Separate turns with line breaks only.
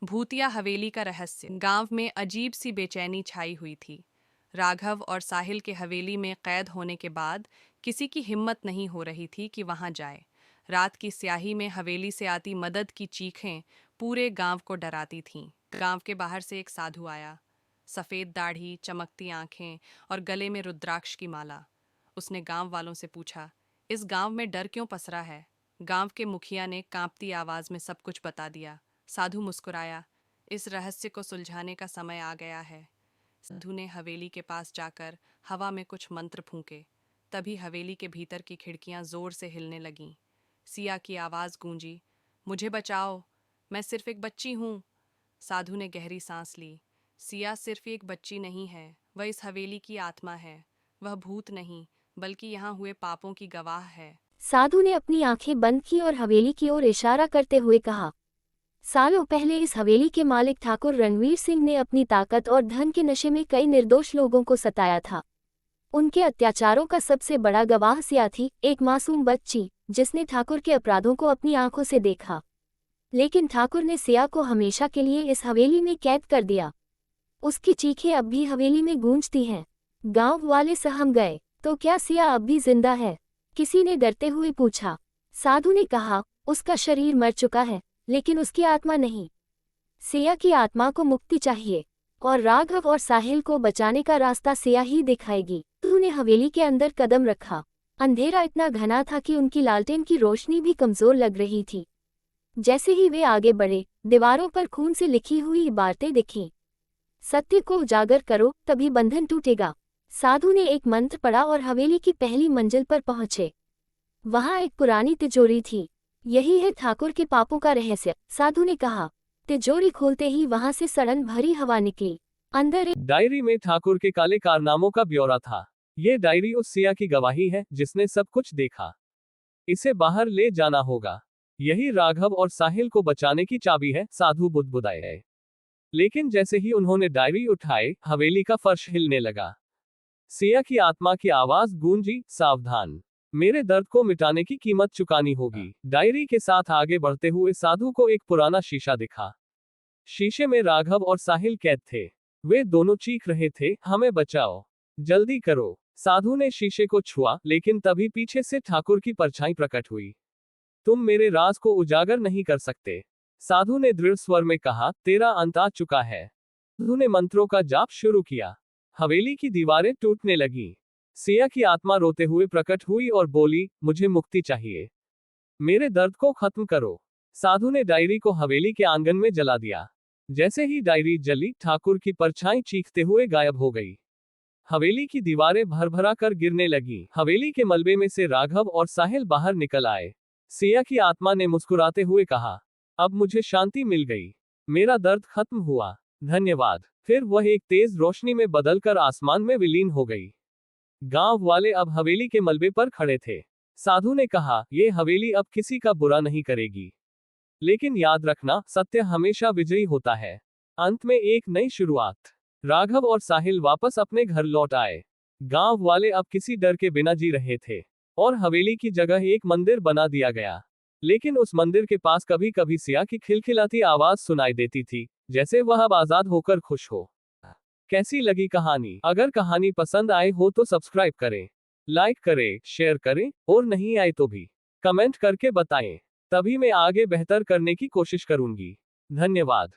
भूतिया हवेली का रहस्य। गांव में अजीब सी बेचैनी छाई हुई थी। राघव और साहिल के हवेली में कैद होने के बाद किसी की हिम्मत नहीं हो रही थी कि वहां जाए। रात की स्याही में हवेली से आती मदद की चीखें पूरे गांव को डराती थीं। गांव के बाहर से एक साधु आया, सफेद दाढ़ी, चमकती आंखें और गले में रुद्राक्ष की माला। उसने गांव वालों से पूछा, इस गांव में डर क्यों पसरा है? गांव के मुखिया ने कांपती आवाज में सब कुछ बता दिया। साधु मुस्कुराया, इस रहस्य को सुलझाने का समय आ गया है। साधु ने हवेली के पास जाकर हवा में कुछ मंत्र फूंके। तभी हवेली के भीतर की खिड़कियां जोर से हिलने लगीं। सिया की आवाज गूंजी, मुझे बचाओ, मैं सिर्फ एक बच्ची हूं। साधु ने गहरी सांस ली। सिया सिर्फ एक बच्ची नहीं है, वह इस हवेली की आत्मा है। वह भूत नहीं, बल्कि यहाँ हुए पापों की गवाह है।
साधु ने अपनी आंखें बंद की और हवेली की ओर इशारा करते हुए कहा, सालों पहले इस हवेली के मालिक ठाकुर रणवीर सिंह ने अपनी ताकत और धन के नशे में कई निर्दोष लोगों को सताया था। उनके अत्याचारों का सबसे बड़ा गवाह सिया थी, एक मासूम बच्ची जिसने ठाकुर के अपराधों को अपनी आंखों से देखा। लेकिन ठाकुर ने सिया को हमेशा के लिए इस हवेली में कैद कर दिया। उसकी चीखें अब भी हवेली में गूंजती हैं। गांव वाले सहम गए, तो क्या सिया अब भी जिंदा है? किसी ने डरते हुए पूछा। साधु ने कहा, उसका शरीर मर चुका है, लेकिन उसकी आत्मा नहीं। सिया की आत्मा को मुक्ति चाहिए, और राघव और साहिल को बचाने का रास्ता सिया ही दिखाएगी। उन्होंने हवेली के अंदर कदम रखा। अंधेरा इतना घना था कि उनकी लालटेन की रोशनी भी कमजोर लग रही थी। जैसे ही वे आगे बढ़े, दीवारों पर खून से लिखी हुई इबारतें दिखीं। सत्य को उजागर करो, तभी बंधन टूटेगा। साधु ने एक मंत्र पढ़ा और हवेली की पहली मंजिल पर पहुंचे। वहां एक पुरानी तिजोरी थी। यही है ठाकुर के पापों का रहस्य, साधु ने कहा। तिजोरी खोलते ही वहां से सड़न भरी हवा निकली। अंदर एक
डायरी में ठाकुर के काले कारनामों का ब्यौरा था। ये डायरी उस सिया की गवाही है जिसने सब कुछ देखा। इसे बाहर ले जाना होगा। यही राघव और साहिल को बचाने की चाबी है, साधु बुदबुदाए। लेकिन जैसे ही उन्होंने डायरी उठाई, हवेली का फर्श हिलने लगा। सिया की आत्मा की आवाज गूंजी, सावधान, मेरे दर्द को मिटाने की कीमत चुकानी होगी। डायरी के साथ आगे बढ़ते हुए साधु को एक पुराना शीशा दिखा। शीशे में राघव और साहिल कैद थे। वे दोनों चीख रहे थे, हमें बचाओ, जल्दी करो। साधु ने शीशे को छुआ, लेकिन तभी पीछे से ठाकुर की परछाई प्रकट हुई। तुम मेरे राज को उजागर नहीं कर सकते, साधु ने दृढ़ स्वर में कहा, तेरा अंत आ चुका है। साधु ने मंत्रों का जाप शुरू किया। हवेली की दीवारें टूटने लगीं। सिया की आत्मा रोते हुए प्रकट हुई और बोली, मुझे मुक्ति चाहिए, मेरे दर्द को खत्म करो। साधु ने डायरी को हवेली के आंगन में जला दिया। जैसे ही डायरी जली, ठाकुर की परछाई चीखते हुए गायब हो गई। हवेली की दीवारें भरभरा कर गिरने लगी। हवेली के मलबे में से राघव और साहिल बाहर निकल आए। सिया की आत्मा ने मुस्कुराते हुए कहा, अब मुझे शांति मिल गई, मेरा दर्द खत्म हुआ, धन्यवाद। फिर वह एक तेज रोशनी में बदलकर आसमान में विलीन हो गई। गांव वाले अब हवेली के मलबे पर खड़े थे। साधु ने कहा, ये हवेली अब किसी का बुरा नहीं करेगी, लेकिन याद रखना, सत्य हमेशा विजयी होता है। अंत में एक नई शुरुआत। राघव और साहिल वापस अपने घर लौट आए। गांव वाले अब किसी डर के बिना जी रहे थे, और हवेली की जगह एक मंदिर बना दिया गया। लेकिन उस मंदिर के पास कभी कभी सिया की खिलखिलाती आवाज सुनाई देती थी, जैसे वह अब आजाद होकर खुश हो। कैसी लगी कहानी? अगर कहानी पसंद आए हो तो सब्सक्राइब करें, लाइक करें, शेयर करें, और नहीं आए तो भी कमेंट करके बताएं। तभी मैं आगे बेहतर करने की कोशिश करूंगी। धन्यवाद।